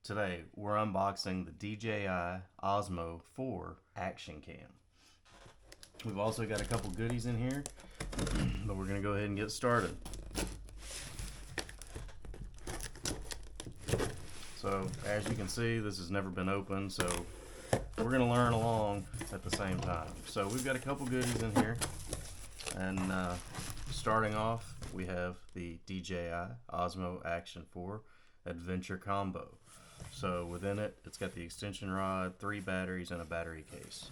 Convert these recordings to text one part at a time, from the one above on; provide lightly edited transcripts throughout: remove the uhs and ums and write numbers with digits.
today we're unboxing the DJI OSMO 4 Action Cam. We've also got a couple goodies in here, but we're going to go ahead and get started. So as you can see, this has never been opened, so we're going to learn along at the same time. So we've got a couple goodies in here, and starting off we have the DJI OSMO Action 4 Adventure Combo. So within it, it's got the extension rod, 3 batteries, and a battery case.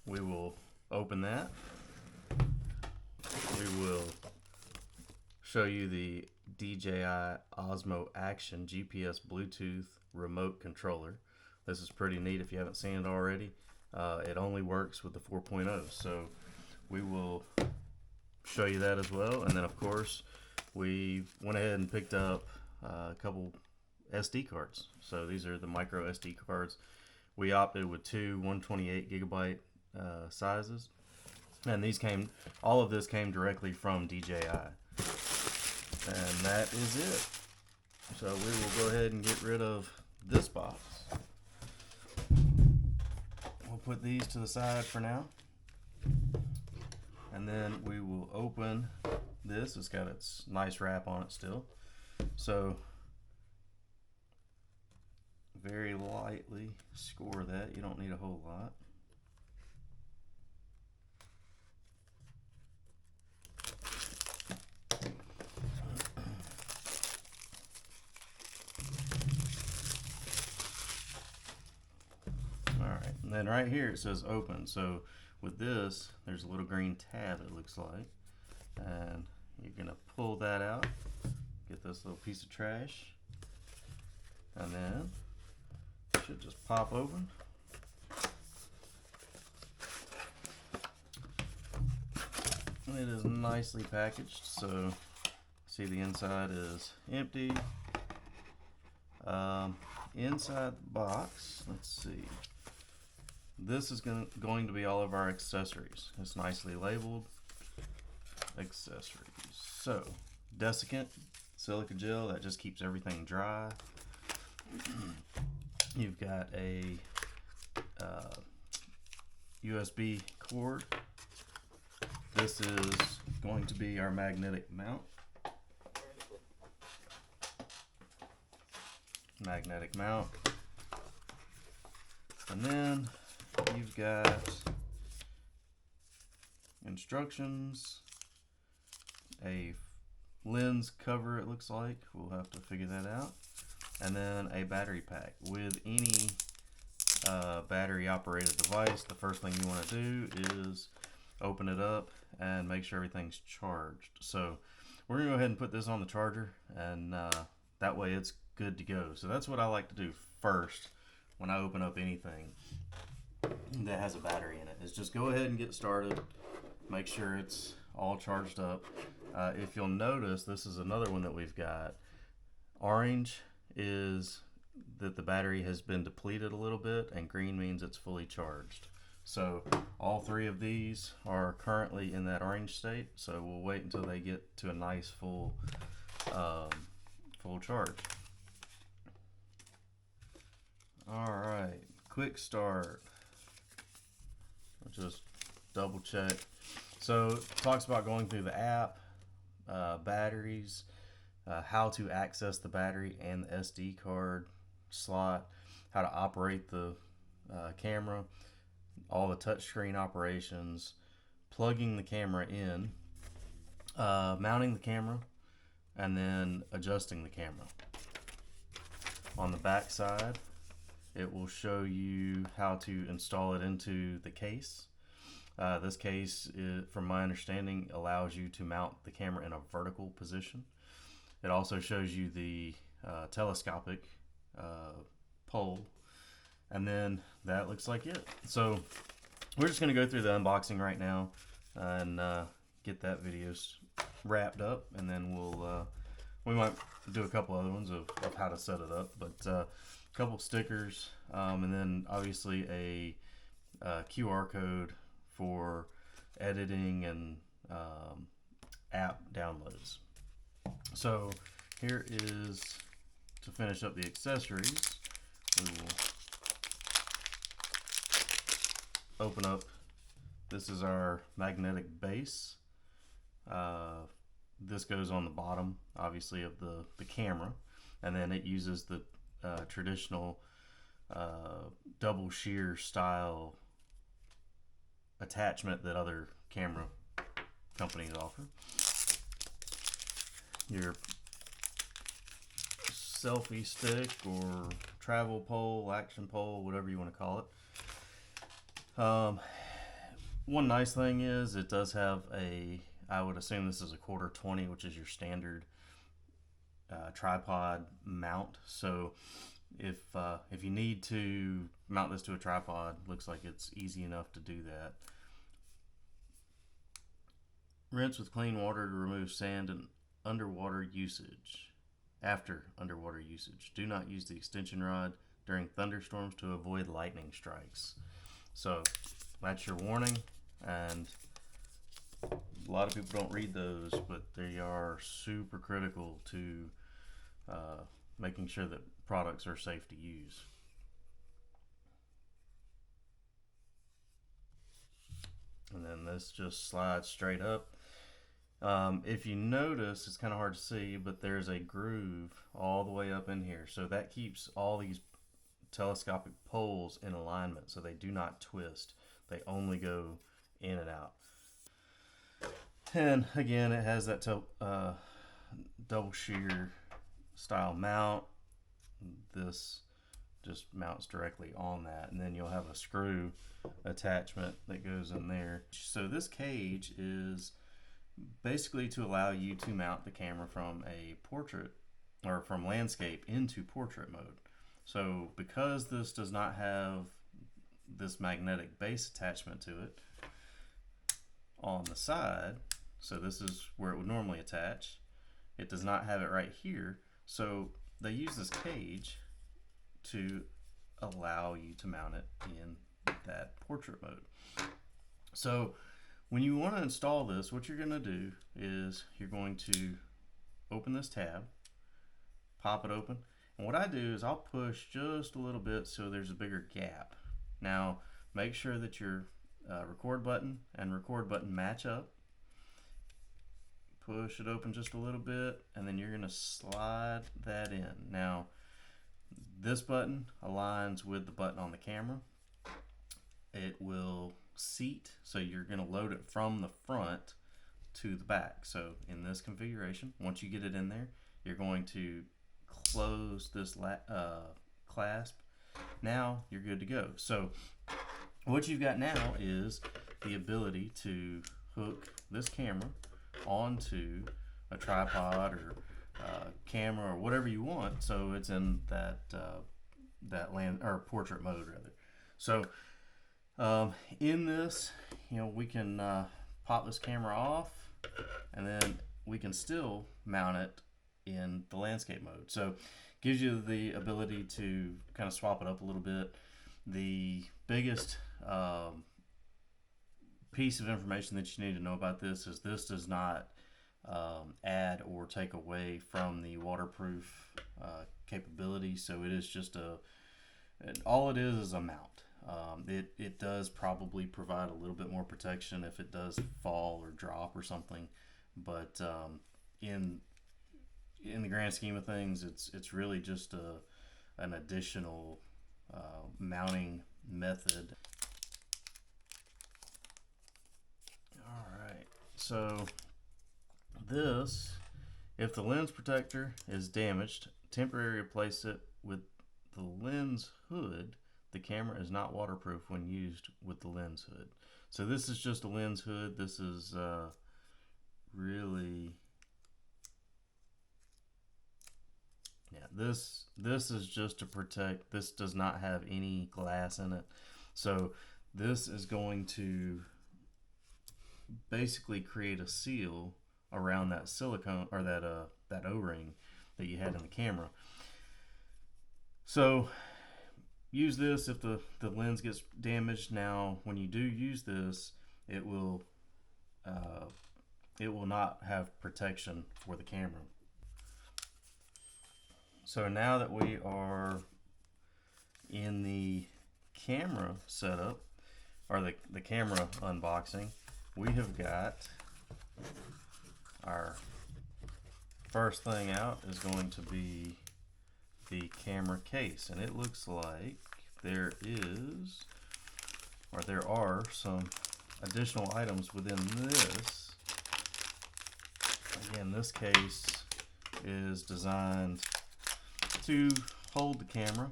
We will open that. We will show you the DJI OSMO Action GPS Bluetooth remote controller. This is pretty neat if you haven't seen it already. It only works with the 4.0, so we will show you that as well. And then of course we went ahead and picked up a couple SD cards. So these are the micro SD cards. We opted with 2 128 gigabyte sizes, and all of this came directly from DJI, and that is it. So we will go ahead and get rid of this box. We'll put these to the side for now, and then we will open this. It's got its nice wrap on it still, so very lightly score that. You don't need a whole lot. Alright, and then right here it says open. So with this, there's a little green tab, it looks like, and you're going to pull that out, get this little piece of trash, and then it should just pop open. It is nicely packaged, so see the inside is empty. Inside the box, let's see, this is going to be all of our accessories. It's nicely labeled accessories. So desiccant silica gel, that just keeps everything dry. You've got a USB cord. This is going to be our magnetic mount. And then you've got instructions, a lens cover, it looks like. We'll have to figure that out. And then a battery pack. With any battery operated device, the first thing you want to do is open it up and make sure everything's charged. So we're gonna go ahead and put this on the charger, and that way it's good to go. So that's what I like to do first when I open up anything that has a battery in it, is just go ahead and get started, make sure it's all charged up. If you'll notice, this is another one that we've got. Orange is that the battery has been depleted a little bit, and green means it's fully charged. So all 3 of these are currently in that orange state, so we'll wait until they get to a nice full charge. Alright, quick start. Just double check. So it talks about going through the app, batteries, how to access the battery and the SD card slot, how to operate the camera, all the touchscreen operations, plugging the camera in, mounting the camera, and then adjusting the camera. On the back side, it will show you how to install it into the case. This case, from my understanding, allows you to mount the camera in a vertical position. It also shows you the telescopic pole, and then that looks like it. So we're just going to go through the unboxing right now and get that video wrapped up, and then we might do a couple other ones of how to set it up, but a couple stickers, and then obviously a QR code for editing and app downloads. So here is to finish up the accessories, we will open up. This is our magnetic base. This goes on the bottom, obviously, of the camera, and then it uses the traditional double shear style attachment that other camera companies offer. Your selfie stick or travel pole, action pole, whatever you want to call it. One nice thing is it does have I would assume this is a 1/4-20, which is your standard tripod mount. So if you need to mount this to a tripod, looks like it's easy enough to do that. Rinse with clean water to remove sand and underwater usage. After underwater usage, do not use the extension rod during thunderstorms to avoid lightning strikes. So that's your warning, and a lot of people don't read those, but they are super critical to making sure that products are safe to use. And then this just slides straight up. If you notice, it's kind of hard to see, but there's a groove all the way up in here. So that keeps all these telescopic poles in alignment so they do not twist. They only go in and out. And again, it has that double shear style mount. This just mounts directly on that, and then you'll have a screw attachment that goes in there. So this cage is basically to allow you to mount the camera from a portrait or from landscape into portrait mode. So because this does not have this magnetic base attachment to it on the side, so this is where it would normally attach, it does not have it right here. So they use this cage to allow you to mount it in that portrait mode. So when you want to install this, what you're going to do is you're going to open this tab, pop it open, and what I do is I'll push just a little bit so there's a bigger gap. Now make sure that your record button and record button match up. Push it open just a little bit, and then you're going to slide that in. Now this button aligns with the button on the camera. It will seat, so you're going to load it from the front to the back. So in this configuration, once you get it in there, you're going to close this clasp. Now you're good to go. So what you've got now is the ability to hook this camera onto a tripod or camera or whatever you want, so it's in that land or portrait mode rather. So in this, we can pop this camera off, and then we can still mount it in the landscape mode. So gives you the ability to kind of swap it up a little bit. The biggest piece of information that you need to know about this is this does not add or take away from the waterproof capability. So it is just all it is a mount. It does probably provide a little bit more protection if it does fall or drop or something, but in the grand scheme of things, it's really just an additional mounting method. Alright, so this, if the lens protector is damaged, temporarily replace it with the lens hood. The camera is not waterproof when used with the lens hood. So this is just a lens hood. This is really, this is just to protect. This does not have any glass in it. So this is going to basically create a seal around that silicone or that O-ring that you had in the camera. So use this if the lens gets damaged. Now when you do use this, it will not have protection for the camera. So now that we are in the camera setup, or the camera unboxing, we have got our first thing out is going to be the camera case, and it looks like there are some additional items within this. Again, this case is designed to hold the camera,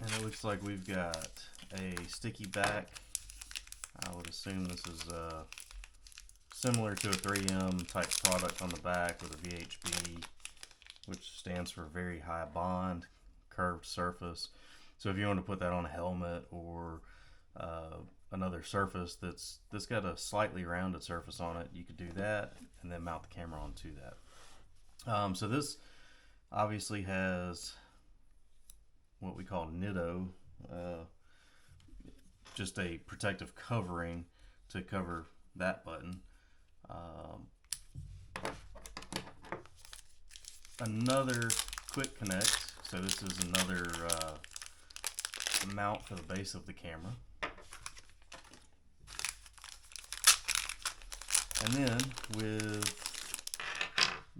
and it looks like we've got a sticky back. I would assume this is similar to a 3M type product on the back with a VHB, which stands for very high bond curved surface. So if you want to put that on a helmet or another surface that's got a slightly rounded surface on it, you could do that and then mount the camera onto that. So this obviously has what we call Nitto, just a protective covering to cover that button. Another quick connect, so this is another mount for the base of the camera. And then with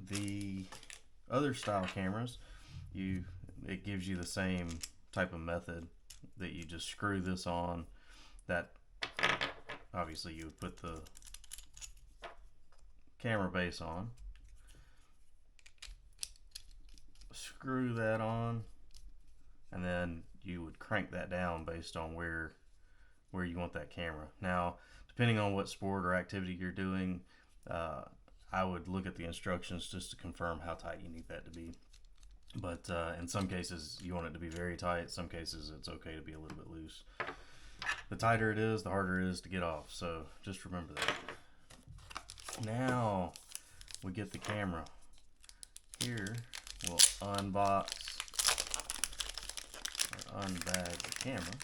the other style cameras, it gives you the same type of method that you just screw this on. That obviously you would put the camera base on, screw that on, and then you would crank that down based on where you want that camera. Now, depending on what sport or activity you're doing, I would look at the instructions just to confirm how tight you need that to be. But in some cases you want it to be very tight. Some cases it's okay to be a little bit loose. The tighter it is, the harder it is to get off, so just remember that. Now we get the camera. Here we'll unbox or unbag the camera.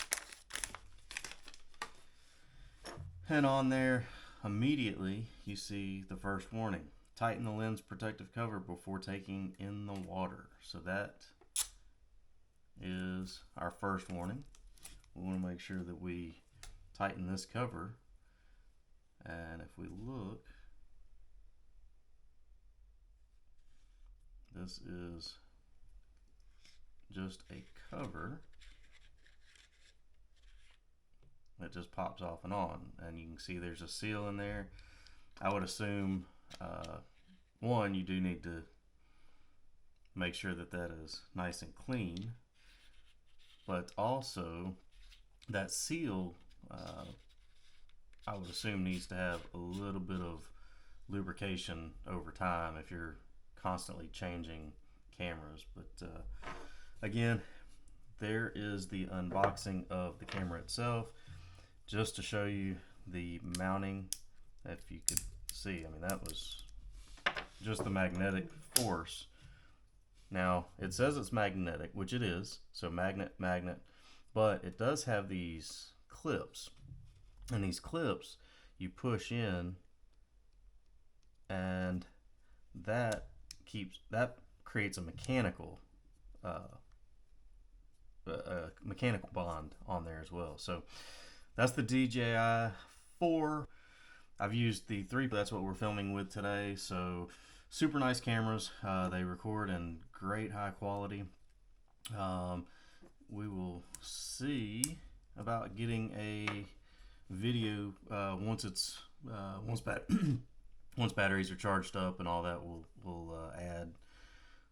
And on there, immediately you see the first warning. Tighten the lens protective cover before taking in the water. So that is our first warning. We want to make sure that we tighten this cover. And if we look, this is just a cover that just pops off and on, and you can see there's a seal in there. I would assume one, you do need to make sure that that is nice and clean, but also that seal I would assume needs to have a little bit of lubrication over time if you're constantly changing cameras. But again, there is the unboxing of the camera itself, just to show you the mounting. If you could see, I mean, that was just the magnetic force. Now it says it's magnetic, which it is, so magnet, but it does have these clips, and these clips you push in, and that creates a mechanical bond on there as well. So that's the DJI 4. I've used the 3, but that's what we're filming with today. So super nice cameras. They record in great high quality. We will see about getting a video once batteries are charged up and all that. We'll add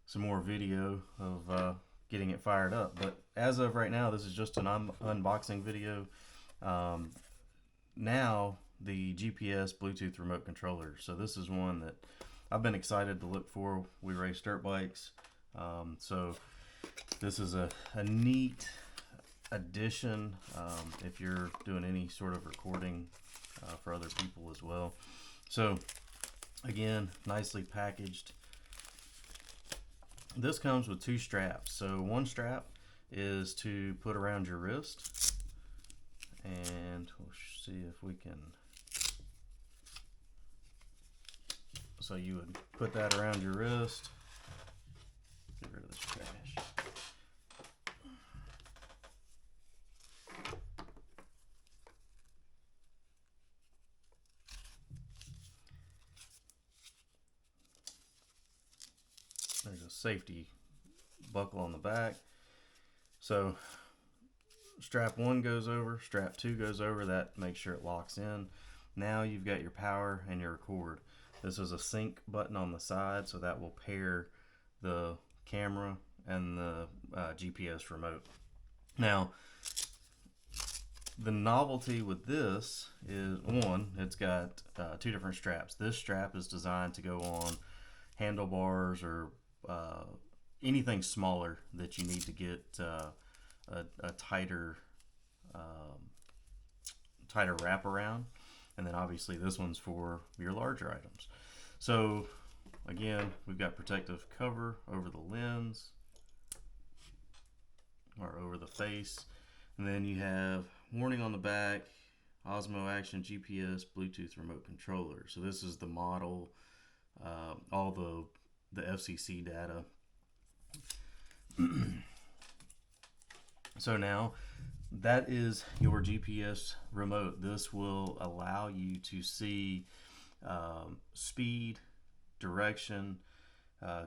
some more video of getting it fired up. But as of right now, this is just an unboxing video. Now the GPS Bluetooth remote controller. So this is one that I've been excited to look for. We race dirt bikes, so this is a neat addition if you're doing any sort of recording for other people as well. So again, nicely packaged. This comes with 2 straps. So one strap is to put around your wrist, and we'll see if we can So you would put that around your wrist. Get rid of this trash. There's a safety buckle on the back. So strap 1 goes over, strap 2 goes over. That makes sure it locks in. Now you've got your power and your record. This is a sync button on the side, so that will pair the camera and the GPS remote. Now, the novelty with this is, one, it's got 2 different straps. This strap is designed to go on handlebars or anything smaller that you need to get a tighter wrap around. And then obviously this one's for your larger items. So again, we've got protective cover over the lens or over the face. And then you have warning on the back, Osmo Action GPS, Bluetooth remote controller. So this is the model, all the FCC data. So now that is your GPS remote. This will allow you to see speed, direction,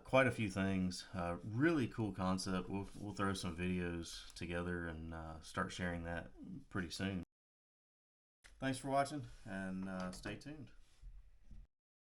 quite a few things. Really cool concept. We'll throw some videos together and start sharing that pretty soon. Thanks for watching, and stay tuned.